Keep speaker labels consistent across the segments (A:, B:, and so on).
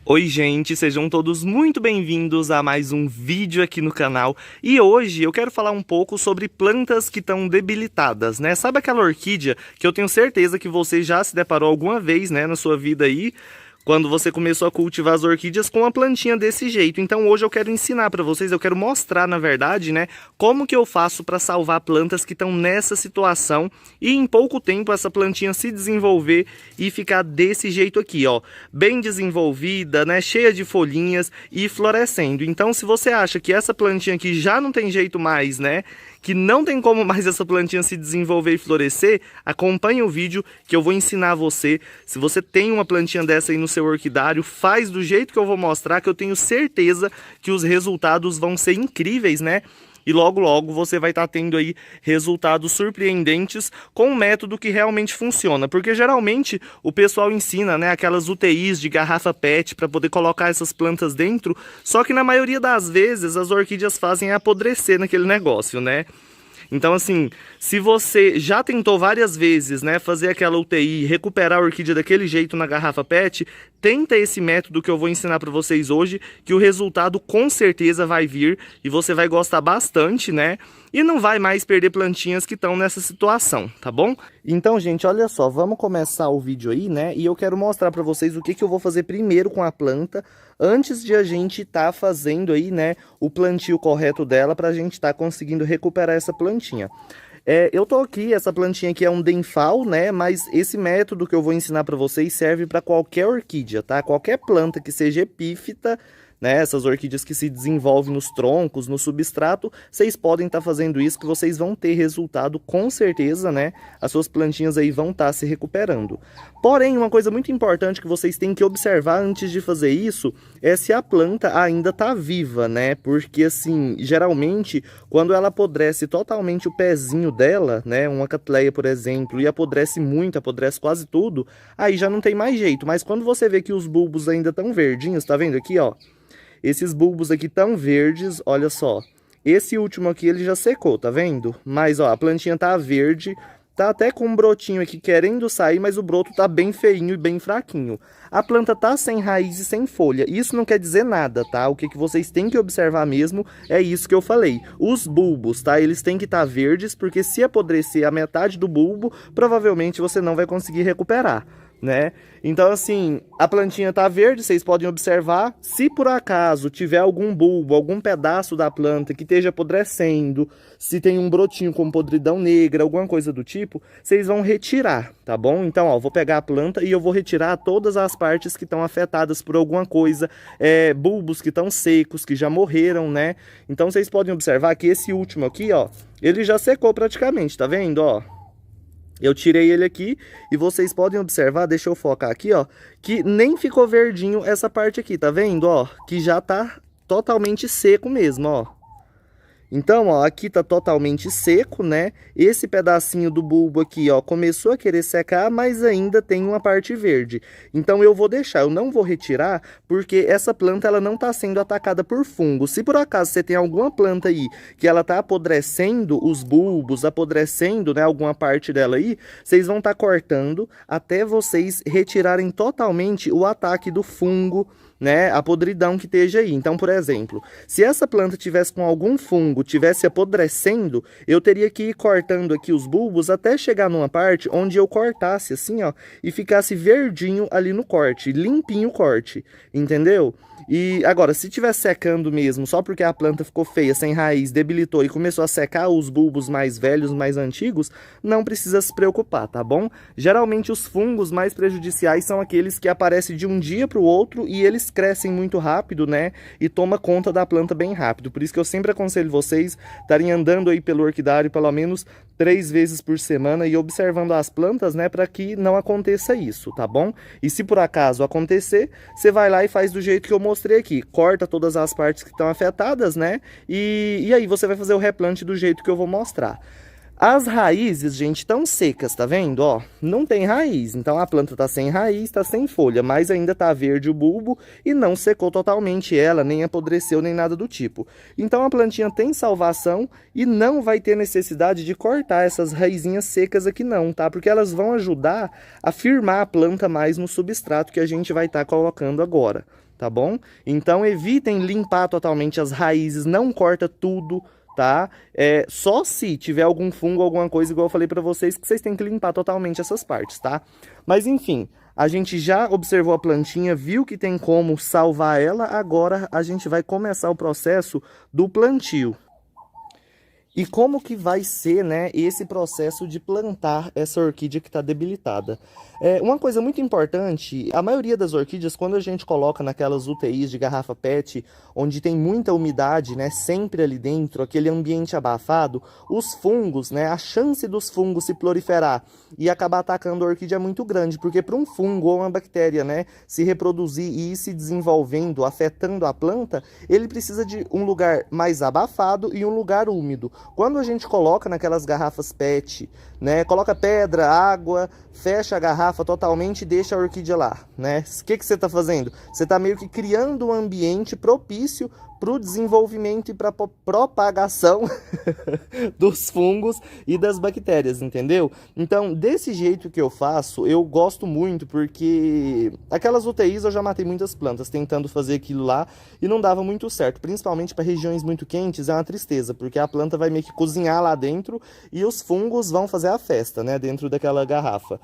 A: Oi gente, sejam todos muito bem-vindos a mais um vídeo aqui no canal. E hoje eu quero falar um pouco sobre plantas que estão debilitadas, né? Sabe aquela orquídea que eu tenho certeza que você já se deparou alguma vez, né, na sua vida aí, quando você começou a cultivar as orquídeas com uma plantinha desse jeito. Então hoje eu quero ensinar para vocês, eu quero mostrar na verdade, né, como que eu faço para salvar plantas que estão nessa situação e em pouco tempo essa plantinha se desenvolver e ficar desse jeito aqui, ó, bem desenvolvida, né, cheia de folhinhas e florescendo. Então se você acha que essa plantinha aqui já não tem jeito mais, né, que não tem como mais essa plantinha se desenvolver e florescer, acompanhe o vídeo que eu vou ensinar você. Se você tem uma plantinha dessa aí no seu orquidário, faz do jeito que eu vou mostrar, que eu tenho certeza que os resultados vão ser incríveis, né? E logo logo você vai estar tendo aí resultados surpreendentes com um método que realmente funciona. Porque geralmente o pessoal ensina, né, aquelas UTIs de garrafa PET para poder colocar essas plantas dentro. Só que na maioria das vezes as orquídeas fazem apodrecer naquele negócio, né? Então assim, se você já tentou várias vezes, né, fazer aquela UTI, recuperar a orquídea daquele jeito na garrafa PET, tenta esse método que eu vou ensinar para vocês hoje, que o resultado com certeza vai vir e você vai gostar bastante, né? E não vai mais perder plantinhas que estão nessa situação, tá bom? Então, gente, olha só, vamos começar o vídeo aí, né? E eu quero mostrar para vocês o que eu vou fazer primeiro com a planta, antes de a gente estar fazendo aí, né, o plantio correto dela, para a gente estar conseguindo recuperar essa plantinha. Eu tô aqui, essa plantinha aqui é um denfal, né, mas esse método que eu vou ensinar para vocês serve para qualquer orquídea, tá? Qualquer planta que seja epífita, né, essas orquídeas que se desenvolvem nos troncos, no substrato, vocês podem estar fazendo isso que vocês vão ter resultado com certeza, né? As suas plantinhas aí vão estar se recuperando. Porém, uma coisa muito importante que vocês têm que observar antes de fazer isso é se a planta ainda está viva, né? Porque assim, geralmente, quando ela apodrece totalmente o pezinho dela, né, uma catleia, por exemplo, e apodrece muito, apodrece quase tudo, aí já não tem mais jeito. Mas quando você vê que os bulbos ainda estão verdinhos, tá vendo aqui, ó? Esses bulbos aqui tão verdes, olha só. Esse último aqui ele já secou, tá vendo? Mas ó, a plantinha tá verde, tá até com um brotinho aqui querendo sair, mas o broto tá bem feinho e bem fraquinho. A planta tá sem raiz e sem folha. Isso não quer dizer nada, tá? O que vocês têm que observar mesmo é isso que eu falei. Os bulbos, tá? Eles têm que estar verdes, porque se apodrecer a metade do bulbo, provavelmente você não vai conseguir recuperar, né? Então assim, a plantinha tá verde, vocês podem observar. Se por acaso tiver algum bulbo, algum pedaço da planta que esteja apodrecendo, se tem um brotinho com podridão negra, alguma coisa do tipo, vocês vão retirar, tá bom? Então, ó, vou pegar a planta e eu vou retirar todas as partes que estão afetadas por alguma coisa, bulbos que estão secos, que já morreram, né? Então vocês podem observar que esse último aqui, ó, ele já secou praticamente, tá vendo, ó? Eu tirei ele aqui e vocês podem observar, deixa eu focar aqui, ó, que nem ficou verdinho essa parte aqui, tá vendo, ó? Que já tá totalmente seco mesmo, ó. Então, ó, aqui tá totalmente seco, né? Esse pedacinho do bulbo aqui, ó, começou a querer secar, mas ainda tem uma parte verde. Então eu vou deixar, eu não vou retirar, porque essa planta ela não tá sendo atacada por fungo. Se por acaso você tem alguma planta aí que ela tá apodrecendo os bulbos, apodrecendo, né, alguma parte dela aí, vocês vão estar cortando até vocês retirarem totalmente o ataque do fungo, né, a podridão que esteja aí. Então, por exemplo, se essa planta tivesse com algum fungo, tivesse apodrecendo, eu teria que ir cortando aqui os bulbos até chegar numa parte onde eu cortasse assim, ó, e ficasse verdinho ali no corte, limpinho o corte, entendeu? E agora, se estiver secando mesmo, só porque a planta ficou feia, sem raiz, debilitou e começou a secar os bulbos mais velhos, mais antigos, não precisa se preocupar, tá bom? Geralmente os fungos mais prejudiciais são aqueles que aparecem de um dia para o outro e eles crescem muito rápido, né? E toma conta da planta bem rápido. Por isso que eu sempre aconselho vocês estarem andando aí pelo orquidário pelo menos 3 vezes por semana e observando as plantas, né? Para que não aconteça isso, tá bom? E se por acaso acontecer, você vai lá e faz do jeito que eu mostrei aqui. Corta todas as partes que estão afetadas, né? E aí você vai fazer o replante do jeito que eu vou mostrar. As raízes, gente, estão secas, tá vendo? Ó, não tem raiz, então a planta tá sem raiz, tá sem folha, mas ainda tá verde o bulbo e não secou totalmente ela, nem apodreceu, nem nada do tipo. Então a plantinha tem salvação e não vai ter necessidade de cortar essas raizinhas secas aqui não, tá? Porque elas vão ajudar a firmar a planta mais no substrato que a gente vai estar colocando agora, tá bom? Então evitem limpar totalmente as raízes, não corta tudo, tá? Só se tiver algum fungo, alguma coisa, igual eu falei pra vocês, que vocês têm que limpar totalmente essas partes, tá? Mas enfim, a gente já observou a plantinha, viu que tem como salvar ela, agora a gente vai começar o processo do plantio. E como que vai ser, né, esse processo de plantar essa orquídea que está debilitada? Uma coisa muito importante, a maioria das orquídeas, quando a gente coloca naquelas UTIs de garrafa PET, onde tem muita umidade, né, sempre ali dentro, aquele ambiente abafado, os fungos, né, a chance dos fungos se proliferar e acabar atacando a orquídea é muito grande, porque para um fungo ou uma bactéria, né, se reproduzir e ir se desenvolvendo, afetando a planta, ele precisa de um lugar mais abafado e um lugar úmido. Quando a gente coloca naquelas garrafas PET, né, coloca pedra, água, fecha a garrafa totalmente e deixa a orquídea lá, né? O que você está fazendo? Você está meio que criando um ambiente propício para o desenvolvimento e para a propagação dos fungos e das bactérias, entendeu? Então, desse jeito que eu faço, eu gosto muito, porque aquelas UTIs eu já matei muitas plantas tentando fazer aquilo lá e não dava muito certo, principalmente para regiões muito quentes, é uma tristeza, porque a planta vai meio que cozinhar lá dentro e os fungos vão fazer a festa, né, dentro daquela garrafa.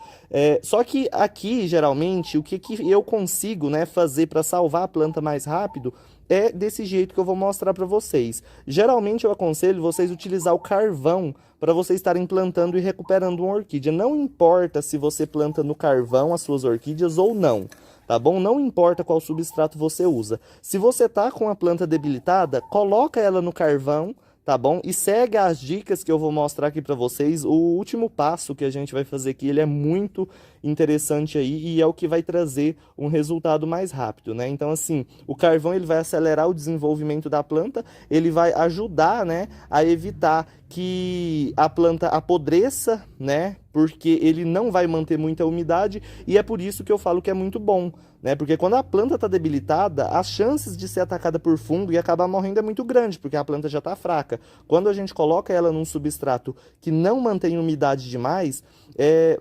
A: Só que aqui, geralmente, o que eu consigo, né, fazer para salvar a planta mais rápido é desse jeito que eu vou mostrar para vocês. Geralmente eu aconselho vocês a utilizar o carvão para vocês estarem plantando e recuperando uma orquídea. Não importa se você planta no carvão as suas orquídeas ou não, tá bom? Não importa qual substrato você usa. Se você tá com a planta debilitada, coloca ela no carvão, tá bom? E segue as dicas que eu vou mostrar aqui para vocês. O último passo que a gente vai fazer aqui, ele é muito interessante aí e é o que vai trazer um resultado mais rápido, né? Então, assim, o carvão ele vai acelerar o desenvolvimento da planta, ele vai ajudar, né, a evitar que a planta apodreça, né? Porque ele não vai manter muita umidade e é por isso que eu falo que é muito bom, né? Porque quando a planta está debilitada, as chances de ser atacada por fungo e acabar morrendo é muito grande, porque a planta já está fraca. Quando a gente coloca ela num substrato que não mantém umidade demais,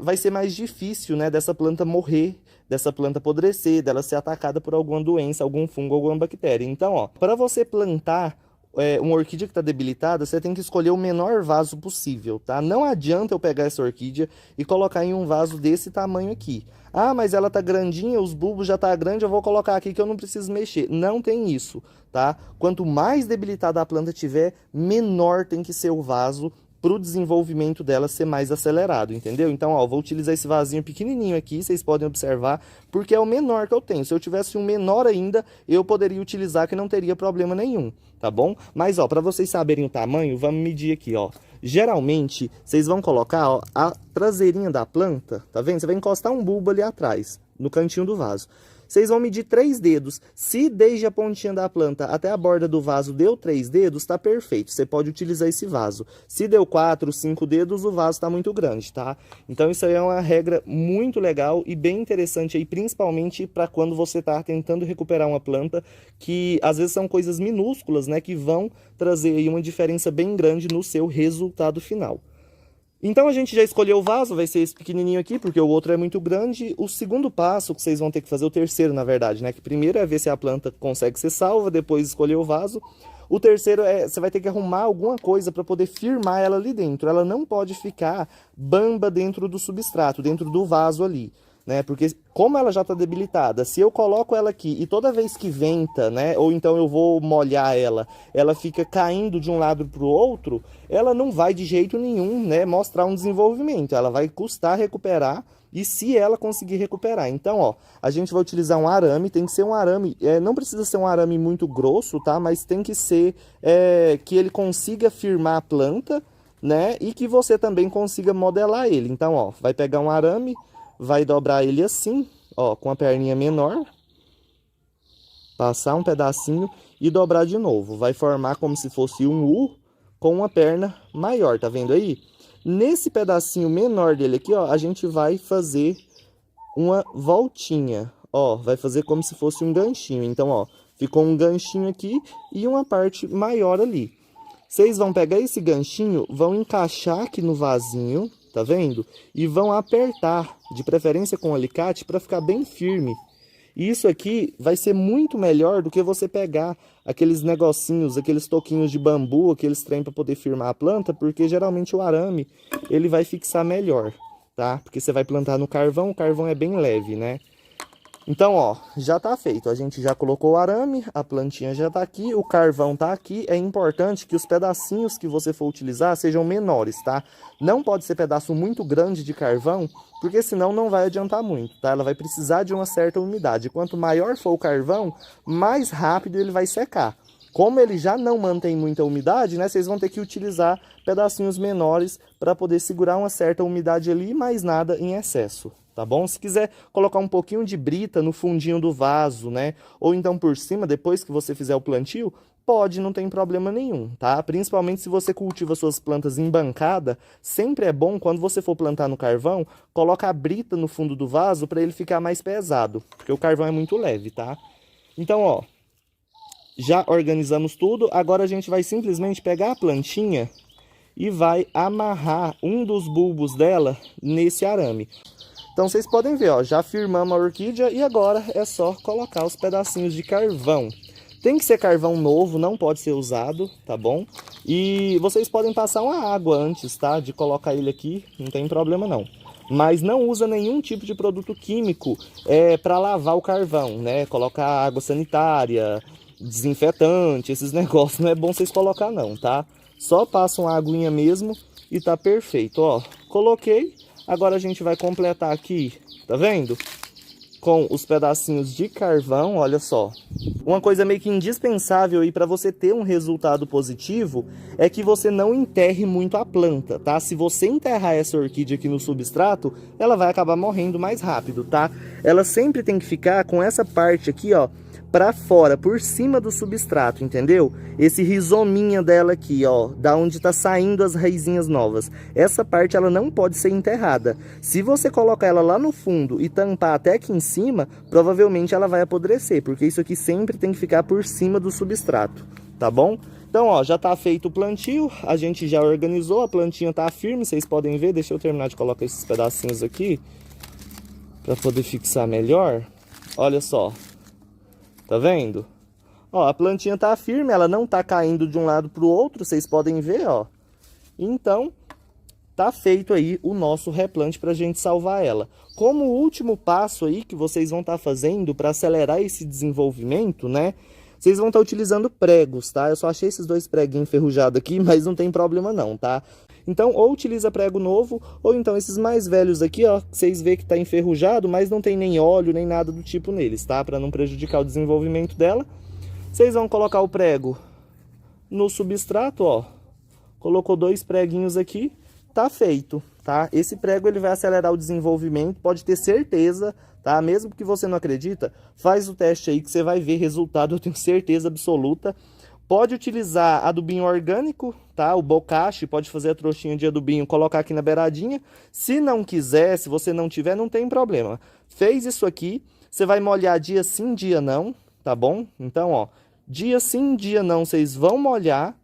A: vai ser mais difícil, né, dessa planta morrer, dessa planta apodrecer, dela ser atacada por alguma doença, algum fungo, alguma bactéria. Então, ó, para você plantar uma orquídea que está debilitada, você tem que escolher o menor vaso possível, tá? Não adianta eu pegar essa orquídea e colocar em um vaso desse tamanho aqui. Ah, mas ela tá grandinha, os bulbos já tá grande, eu vou colocar aqui que eu não preciso mexer. Não tem isso, tá? Quanto mais debilitada a planta tiver, menor tem que ser o vaso para o desenvolvimento dela ser mais acelerado, entendeu? Então, ó, vou utilizar esse vasinho pequenininho aqui, vocês podem observar, porque é o menor que eu tenho. Se eu tivesse um menor ainda, eu poderia utilizar que não teria problema nenhum, tá bom? Mas, ó, para vocês saberem o tamanho, vamos medir aqui, ó. Geralmente, vocês vão colocar, ó, a traseirinha da planta, tá vendo? Você vai encostar um bulbo ali atrás, no cantinho do vaso. Vocês vão medir 3 dedos. Se desde a pontinha da planta até a borda do vaso deu 3 dedos, tá perfeito. Você pode utilizar esse vaso. Se deu 4, 5 dedos, o vaso tá muito grande, tá? Então isso aí é uma regra muito legal e bem interessante aí, principalmente para quando você tá tentando recuperar uma planta, que às vezes são coisas minúsculas, né, que vão trazer aí uma diferença bem grande no seu resultado final. Então a gente já escolheu o vaso, vai ser esse pequenininho aqui, porque o outro é muito grande. O segundo passo que vocês vão ter que fazer, o terceiro na verdade, né? Que primeiro é ver se a planta consegue ser salva, depois escolher o vaso. O terceiro é, você vai ter que arrumar alguma coisa para poder firmar ela ali dentro. Ela não pode ficar bamba dentro do substrato, dentro do vaso ali, né? Porque como ela já está debilitada, se eu coloco ela aqui e toda vez que venta, né, ou então eu vou molhar ela, ela fica caindo de um lado para o outro, ela não vai de jeito nenhum, né, mostrar um desenvolvimento. Ela vai custar recuperar, e se ela conseguir recuperar. Então, ó, a gente vai utilizar um arame, tem que ser um arame, não precisa ser um arame muito grosso, tá? Mas tem que ser que ele consiga firmar a planta, né, e que você também consiga modelar ele. Então, ó, vai pegar um arame, vai dobrar ele assim, ó, com a perninha menor, passar um pedacinho e dobrar de novo. Vai formar como se fosse um U com uma perna maior, tá vendo aí? Nesse pedacinho menor dele aqui, ó, a gente vai fazer uma voltinha, ó, vai fazer como se fosse um ganchinho. Então, ó, ficou um ganchinho aqui e uma parte maior ali. Vocês vão pegar esse ganchinho, vão encaixar aqui no vasinho, tá vendo? E vão apertar, de preferência com alicate, para ficar bem firme. E isso aqui vai ser muito melhor do que você pegar aqueles negocinhos, aqueles toquinhos de bambu, aqueles trem para poder firmar a planta, porque geralmente o arame ele vai fixar melhor, tá? Porque você vai plantar no carvão, o carvão é bem leve, né? Então, ó, já tá feito. A gente já colocou o arame, a plantinha já tá aqui, o carvão tá aqui. É importante que os pedacinhos que você for utilizar sejam menores, tá? Não pode ser pedaço muito grande de carvão, porque senão não vai adiantar muito, tá? Ela vai precisar de uma certa umidade. Quanto maior for o carvão, mais rápido ele vai secar. Como ele já não mantém muita umidade, né? Vocês vão ter que utilizar pedacinhos menores para poder segurar uma certa umidade ali, mas nada em excesso. Tá bom? Se quiser colocar um pouquinho de brita no fundinho do vaso, né? Ou então por cima, depois que você fizer o plantio, pode, não tem problema nenhum, tá? Principalmente se você cultiva suas plantas em bancada, sempre é bom, quando você for plantar no carvão, coloca a brita no fundo do vaso para ele ficar mais pesado, porque o carvão é muito leve, tá? Então, ó, já organizamos tudo, agora a gente vai simplesmente pegar a plantinha e vai amarrar um dos bulbos dela nesse arame. Então vocês podem ver, ó, já firmamos a orquídea e agora é só colocar os pedacinhos de carvão. Tem que ser carvão novo, não pode ser usado, tá bom? E vocês podem passar uma água antes, tá? De colocar ele aqui, não tem problema não. Mas não usa nenhum tipo de produto químico para lavar o carvão, né? Colocar água sanitária, desinfetante, esses negócios não é bom vocês colocar não, tá? Só passa uma aguinha mesmo e tá perfeito, ó. Coloquei. Agora a gente vai completar aqui, tá vendo? Com os pedacinhos de carvão, olha só. Uma coisa meio que indispensável aí para você ter um resultado positivo é que você não enterre muito a planta, tá? Se você enterrar essa orquídea aqui no substrato, ela vai acabar morrendo mais rápido, tá? Ela sempre tem que ficar com essa parte aqui, ó, para fora, por cima do substrato, entendeu? Esse rizominha dela aqui, ó, da onde tá saindo as raizinhas novas. Essa parte ela não pode ser enterrada. Se você colocar ela lá no fundo e tampar até aqui em cima, provavelmente ela vai apodrecer, porque isso aqui sempre tem que ficar por cima do substrato, tá bom? Então, ó, já tá feito o plantio, a gente já organizou, a plantinha tá firme, vocês podem ver. Deixa eu terminar de colocar esses pedacinhos aqui, para poder fixar melhor. Olha só. Tá vendo? Ó, a plantinha tá firme, ela não tá caindo de um lado pro outro, vocês podem ver, ó. Então, tá feito aí o nosso replante pra gente salvar ela. Como último passo aí que vocês vão estar fazendo para acelerar esse desenvolvimento, né? Vocês vão estar utilizando pregos, tá? Eu só achei esses dois preguinhos enferrujados aqui, mas não tem problema não, tá? Então, ou utiliza prego novo, ou então esses mais velhos aqui, ó, vocês vê que tá enferrujado, mas não tem nem óleo, nem nada do tipo neles, tá? Para não prejudicar o desenvolvimento dela. Vocês vão colocar o prego no substrato, ó. Colocou dois preguinhos aqui, tá feito, tá? Esse prego ele vai acelerar o desenvolvimento, pode ter certeza, tá? Mesmo que você não acredita, faz o teste aí que você vai ver resultado, eu tenho certeza absoluta. Pode utilizar adubinho orgânico, tá? O bocashi, pode fazer a trouxinha de adubinho, colocar aqui na beiradinha. Se não quiser, se você não tiver, não tem problema. Fez isso aqui, você vai molhar dia sim, dia não, tá bom? Então, ó, dia sim, dia não, vocês vão molhar.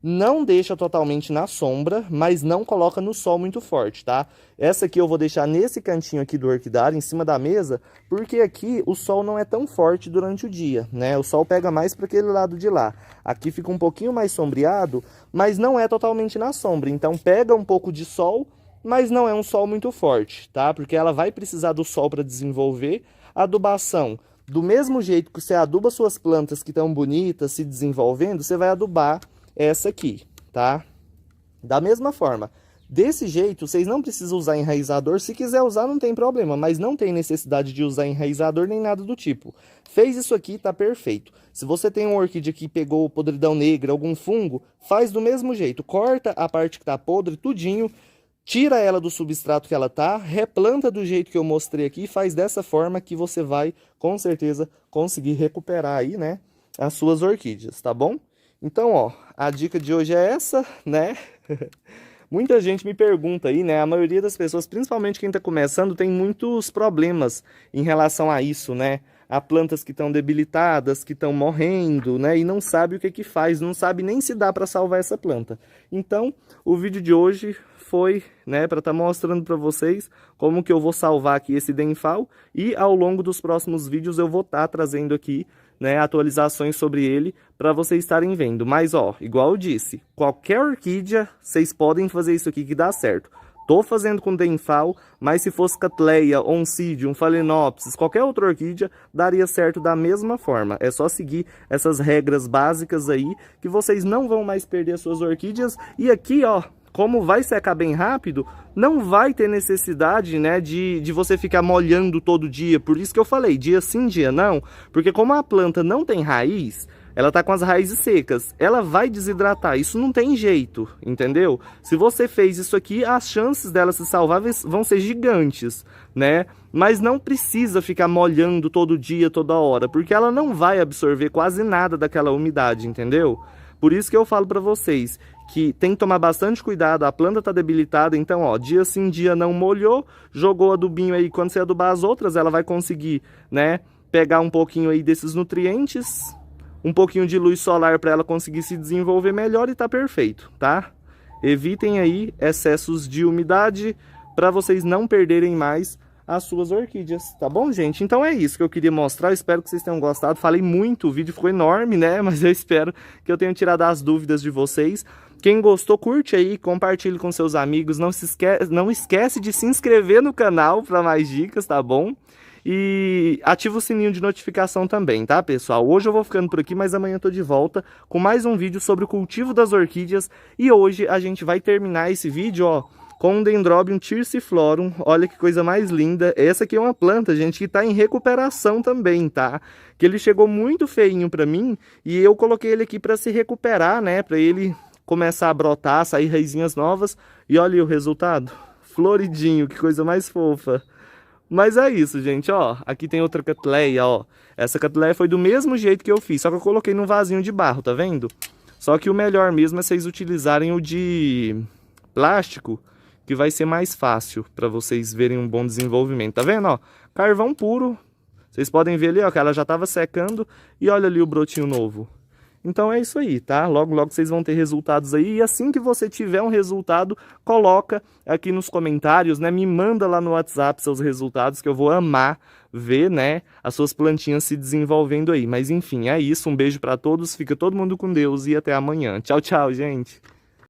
A: Não deixa totalmente na sombra, mas não coloca no sol muito forte, tá? Essa aqui eu vou deixar nesse cantinho aqui do orquidário, em cima da mesa, porque aqui o sol não é tão forte durante o dia, né? O sol pega mais para aquele lado de lá. Aqui fica um pouquinho mais sombreado, mas não é totalmente na sombra. Então pega um pouco de sol, mas não é um sol muito forte, tá? Porque ela vai precisar do sol para desenvolver. A adubação, do mesmo jeito que você aduba suas plantas que estão bonitas, se desenvolvendo, você vai adubar essa aqui, tá? Da mesma forma. Desse jeito, vocês não precisam usar enraizador. Se quiser usar, não tem problema, mas não tem necessidade de usar enraizador nem nada do tipo. Fez isso aqui, tá perfeito. Se você tem uma orquídea que pegou podridão negra, algum fungo, faz do mesmo jeito. Corta a parte que tá podre, tudinho, tira ela do substrato que ela tá, replanta do jeito que eu mostrei aqui, faz dessa forma que você vai, com certeza, conseguir recuperar aí, né, as suas orquídeas, tá bom? Então, ó, a dica de hoje é essa, né? Muita gente me pergunta aí, né? A maioria das pessoas, principalmente quem tá começando, tem muitos problemas em relação a isso, né? Há plantas que estão debilitadas, que estão morrendo, né? E não sabe o que que faz, não sabe nem se dá para salvar essa planta. Então, o vídeo de hoje foi, né, para estar mostrando para vocês como que eu vou salvar aqui esse Denfal, e ao longo dos próximos vídeos eu vou estar trazendo aqui, né, atualizações sobre ele para vocês estarem vendo. Mas ó, igual eu disse, qualquer orquídea vocês podem fazer isso aqui que dá certo. Tô fazendo com Denfal, mas se fosse Cattleya, Oncidium, Phalaenopsis, qualquer outra orquídea, daria certo da mesma forma. É só seguir essas regras básicas aí, que vocês não vão mais perder as suas orquídeas. E aqui, ó, como vai secar bem rápido, não vai ter necessidade, né, de você ficar molhando todo dia. Por isso que eu falei, dia sim, dia não. Porque como a planta não tem raiz, ela tá com as raízes secas, ela vai desidratar, isso não tem jeito, entendeu? Se você fez isso aqui, as chances dela se salvar vão ser gigantes, né? Mas não precisa ficar molhando todo dia, toda hora, porque ela não vai absorver quase nada daquela umidade, entendeu? Por isso que eu falo pra vocês que tem que tomar bastante cuidado, a planta tá debilitada, então ó, dia sim, dia não molhou, jogou adubinho aí, quando você adubar as outras, ela vai conseguir, né, pegar um pouquinho aí desses nutrientes, um pouquinho de luz solar para ela conseguir se desenvolver melhor e tá perfeito, tá? Evitem aí excessos de umidade para vocês não perderem mais as suas orquídeas, tá bom, gente? Então é isso que eu queria mostrar, eu espero que vocês tenham gostado. Falei muito, o vídeo ficou enorme, né? Mas eu espero que eu tenha tirado as dúvidas de vocês. Quem gostou, curte aí, compartilhe com seus amigos. Não esquece de se inscrever no canal para mais dicas, tá bom? E ativa o sininho de notificação também, tá, pessoal? Hoje eu vou ficando por aqui, mas amanhã eu tô de volta com mais um vídeo sobre o cultivo das orquídeas. E hoje a gente vai terminar esse vídeo, ó, com um Dendrobium thyrciflorum. Olha que coisa mais linda. Essa aqui é uma planta, gente, que tá em recuperação também, tá? Que ele chegou muito feinho pra mim e eu coloquei ele aqui pra se recuperar, né? Pra ele começar a brotar, sair raizinhas novas. E olha aí o resultado. Floridinho, que coisa mais fofa. Mas é isso, gente, ó. Aqui tem outra Cattleya, ó. Essa Cattleya foi do mesmo jeito que eu fiz, só que eu coloquei num vasinho de barro, tá vendo? Só que o melhor mesmo é vocês utilizarem o de plástico, que vai ser mais fácil para vocês verem um bom desenvolvimento. Tá vendo, ó? Carvão puro. Vocês podem ver ali, ó, que ela já tava secando. E olha ali o brotinho novo. Então é isso aí, tá? Logo, logo vocês vão ter resultados aí. E assim que você tiver um resultado, coloca aqui nos comentários, né? Me manda lá no WhatsApp seus resultados, que eu vou amar ver, né? As suas plantinhas se desenvolvendo aí. Mas enfim, é isso. Um beijo pra todos. Fica todo mundo com Deus e até amanhã. Tchau, tchau, gente!